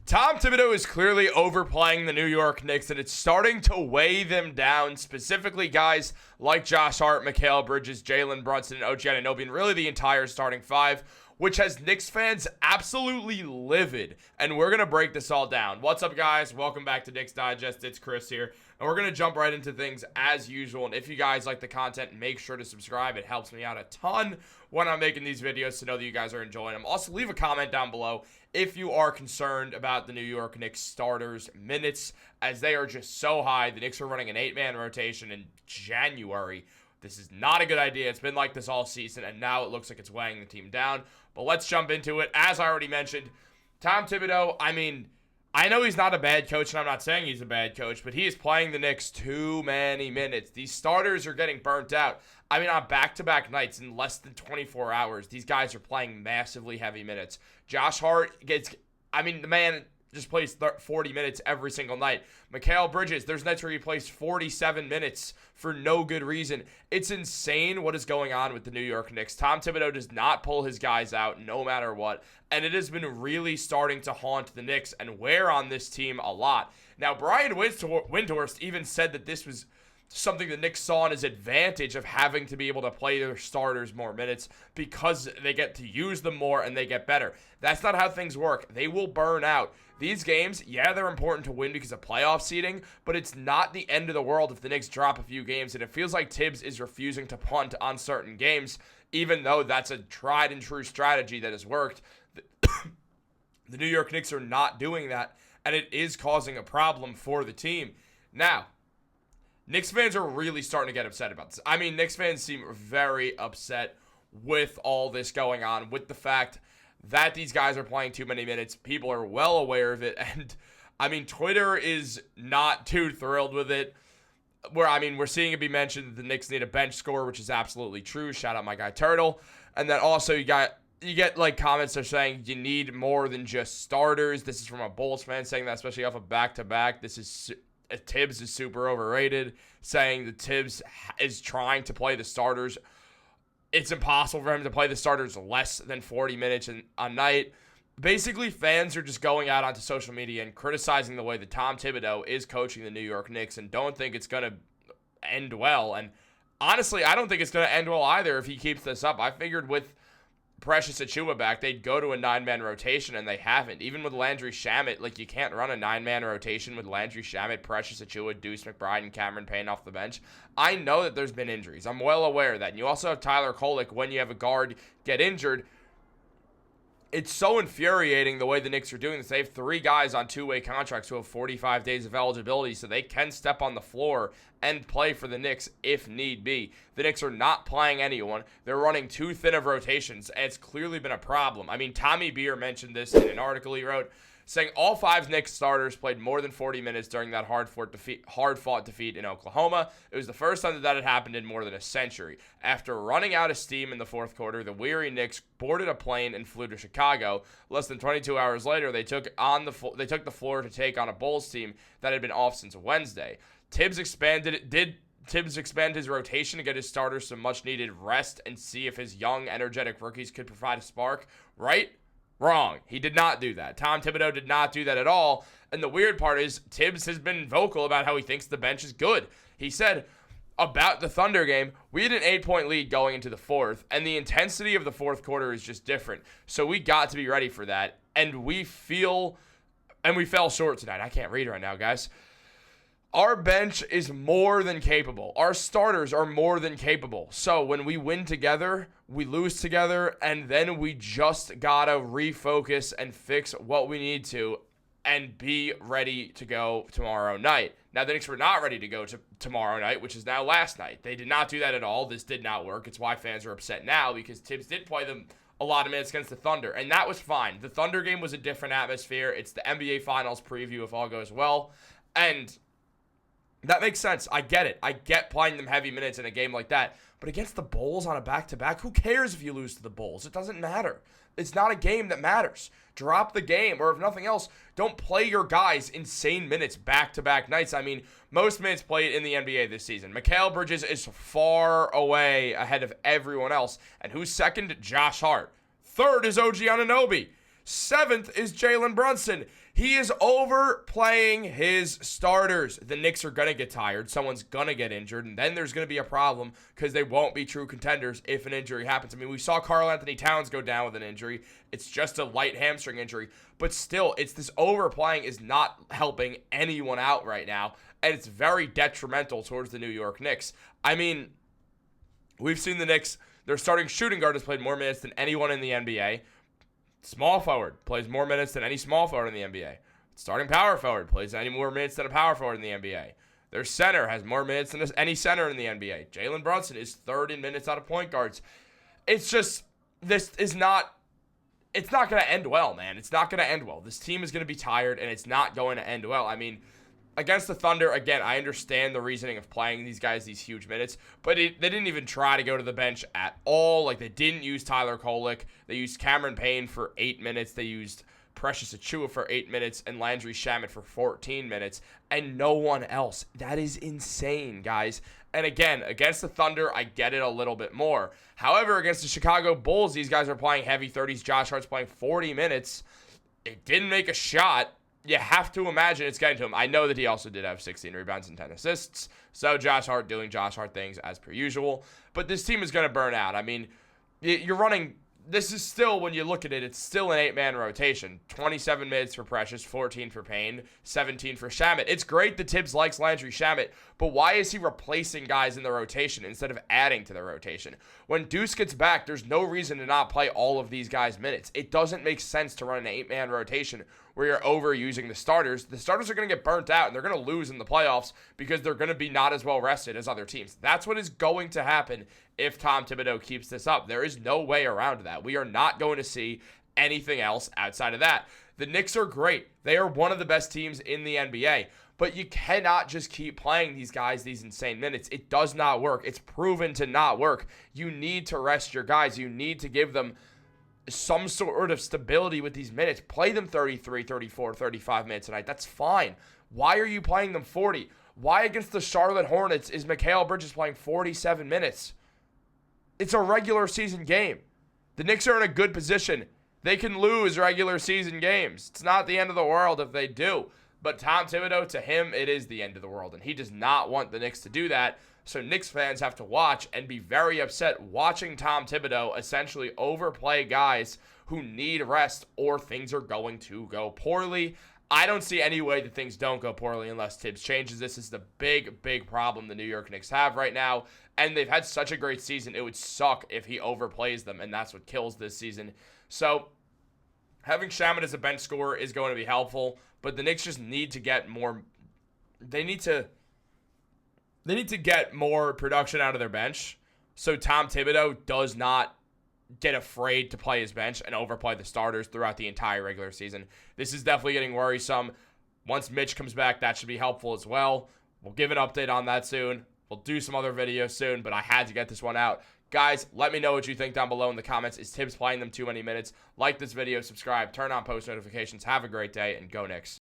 Tom Thibodeau is clearly overplaying the New York Knicks, and it's starting to weigh them down, specifically guys like Josh Hart, Mikal Bridges, Jalen Brunson, and OG Anunoby, and really the entire starting five, which has Knicks fans absolutely livid, and we're going to break this all down. What's up, guys? Welcome back to Knicks Digest. It's Chris here, and we're going to jump right into things as usual, and if you guys like the content, make sure to subscribe. It helps me out a ton when I'm making these videos to know that you guys are enjoying them. Also, leave a comment down below if you are concerned about the New York Knicks starters' minutes, as they are just so high. The Knicks are running an 8-man rotation in January. This is not a good idea. It's been like this all season, and now it looks like it's weighing the team down. But let's jump into it. As I already mentioned, Tom Thibodeau, I know he's not a bad coach, and I'm not saying he's a bad coach, but he is playing the Knicks too many minutes. These starters are getting burnt out. On back-to-back nights in less than 24 hours, these guys are playing massively heavy minutes. Josh Hart the man just plays 40 minutes every single night. Mikal Bridges, there's nights where he plays 47 minutes for no good reason. It's insane what is going on with the New York Knicks. Tom Thibodeau does not pull his guys out no matter what, and it has been really starting to haunt the Knicks and wear on this team a lot. Now, Brian Windhorst even said that this was something the Knicks saw in his advantage of having to be able to play their starters more minutes because they get to use them more and they get better. That's not how things work. They will burn out. These games, yeah, they're important to win because of playoff seeding, but it's not the end of the world if the Knicks drop a few games, and it feels like Tibbs is refusing to punt on certain games, even though that's a tried and true strategy that has worked. The New York Knicks are not doing that, and it is causing a problem for the team. Now, Knicks fans are really starting to get upset about this. Knicks fans seem very upset with all this going on, with the fact that these guys are playing too many minutes. People are well aware of it, and Twitter is not too thrilled with it. We're seeing it be mentioned that the Knicks need a bench score, which is absolutely true. Shout out my guy Turtle. And then also you get like comments that are saying you need more than just starters. This is from a Bulls fan saying that, especially off of back-to-back. Tibbs is super overrated, saying that Tibbs is trying to play the starters. It's impossible for him to play the starters less than 40 minutes a night. Basically, fans are just going out onto social media and criticizing the way that Tom Thibodeau is coaching the New York Knicks and don't think it's going to end well. And honestly, I don't think it's going to end well either if he keeps this up. I figured with Precious Achiuwa back, they'd go to a 9-man rotation, and they haven't. Even with Landry Shamet, you can't run a 9-man rotation with Landry Shamet, Precious Achiuwa, Deuce McBride, and Cameron Payne off the bench. I know that there's been injuries. I'm well aware of that. And you also have Tyler Kolek when you have a guard get injured. It's so infuriating the way the Knicks are doing this. They have 3 guys on 2-way contracts who have 45 days of eligibility, so they can step on the floor and play for the Knicks if need be. The Knicks are not playing anyone. They're running too thin of rotations, and it's clearly been a problem. Tommy Beer mentioned this in an article he wrote, saying all 5 Knicks starters played more than 40 minutes during that hard-fought defeat in Oklahoma. It was the first time that had happened in more than a century. After running out of steam in the fourth quarter, the weary Knicks boarded a plane and flew to Chicago. Less than 22 hours later, they took the floor to take on a Bulls team that had been off since Wednesday. Did Tibbs expand his rotation to get his starters some much-needed rest and see if his young, energetic rookies could provide a spark? Right? Wrong. He did not do that. Tom Thibodeau did not do that at all. And the weird part is Tibbs has been vocal about how he thinks the bench is good. He said about the Thunder game, we had an 8-point lead going into the fourth, and the intensity of the fourth quarter is just different. So we got to be ready for that. And we fell short tonight. I can't read right now, guys. Our bench is more than capable. Our starters are more than capable. So when we win together, we lose together, and then we just gotta refocus and fix what we need to and be ready to go tomorrow night. Now, the Knicks were not ready to go to tomorrow night, which is now last night. They did not do that at all. This did not work. It's why fans are upset now, because Tibbs did play them a lot of minutes against the Thunder, and that was fine. The Thunder game was a different atmosphere. It's the NBA Finals preview if all goes well, and that makes sense. I get it. I get playing them heavy minutes in a game like that. But against the Bulls on a back-to-back, who cares if you lose to the Bulls? It doesn't matter. It's not a game that matters. Drop the game, or if nothing else, don't play your guys insane minutes back-to-back nights. Most minutes played in the NBA this season. Mikal Bridges is far away ahead of everyone else. And who's second? Josh Hart. Third is OG Anunoby. 7th is Jalen Brunson. He is overplaying his starters. The Knicks are going to get tired. Someone's going to get injured, and then there's going to be a problem because they won't be true contenders if an injury happens. I mean, we saw Karl Anthony Towns go down with an injury. It's just a light hamstring injury, but still, it's this overplaying is not helping anyone out right now, and it's very detrimental towards the New York Knicks. I mean, we've seen the Knicks, their starting shooting guard has played more minutes than anyone in the NBA. Small forward plays more minutes than any small forward in the NBA. Starting power forward plays any more minutes than a power forward in the NBA. Their center has more minutes than any center in the NBA. Jalen Brunson is 3rd in minutes out of point guards. It's just, it's not going to end well, man. It's not going to end well. This team is going to be tired, and it's not going to end well. I mean, against the Thunder, again, I understand the reasoning of playing these guys these huge minutes, but they didn't even try to go to the bench at all. Like, they didn't use Tyler Kolek. They used Cameron Payne for 8 minutes. They used Precious Achiuwa for 8 minutes and Landry Shamet for 14 minutes, and no one else. That is insane, guys. And again, against the Thunder, I get it a little bit more. However, against the Chicago Bulls, these guys are playing heavy 30s. Josh Hart's playing 40 minutes. It didn't make a shot. You have to imagine it's getting to him. I know that he also did have 16 rebounds and 10 assists. So Josh Hart doing Josh Hart things as per usual. But this team is going to burn out. I mean, you're running... This is still, when you look at it, it's still an 8-man rotation. 27 minutes for Precious, 14 for Payne, 17 for Shamet. It's great that Tibbs likes Landry Shamet, but why is he replacing guys in the rotation instead of adding to the rotation? When Deuce gets back, there's no reason to not play all of these guys' minutes. It doesn't make sense to run an 8-man rotation where you're overusing the starters. The starters are going to get burnt out, and they're going to lose in the playoffs because they're going to be not as well rested as other teams. That's what is going to happen if Tom Thibodeau keeps this up. There is no way around that. We are not going to see anything else outside of that. The Knicks are great. They are one of the best teams in the NBA. But you cannot just keep playing these guys these insane minutes. It does not work. It's proven to not work. You need to rest your guys. You need to give them some sort of stability with these minutes. Play them 33, 34, 35 minutes a night. That's fine. Why are you playing them 40? Why against the Charlotte Hornets is Mikal Bridges playing 47 minutes? It's a regular season game. The Knicks are in a good position. They can lose regular season games. It's not the end of the world if they do. But Tom Thibodeau, to him, it is the end of the world. And he does not want the Knicks to do that. So Knicks fans have to watch and be very upset watching Tom Thibodeau essentially overplay guys who need rest or things are going to go poorly. I don't see any way that things don't go poorly unless Tibbs changes. This is the big, big problem the New York Knicks have right now. And they've had such a great season. It would suck if he overplays them, and that's what kills this season. So having Shamet as a bench scorer is going to be helpful, but the Knicks just need to get more. They need to get more production out of their bench so Tom Thibodeau does not get afraid to play his bench and overplay the starters throughout the entire regular season. This is definitely getting worrisome. Once Mitch comes back, that should be helpful as well. We'll give an update on that soon. We'll do some other videos soon, but I had to get this one out. Guys, let me know what you think down below in the comments. Is Tibbs playing them too many minutes? Like this video, subscribe, turn on post notifications. Have a great day, and go Knicks.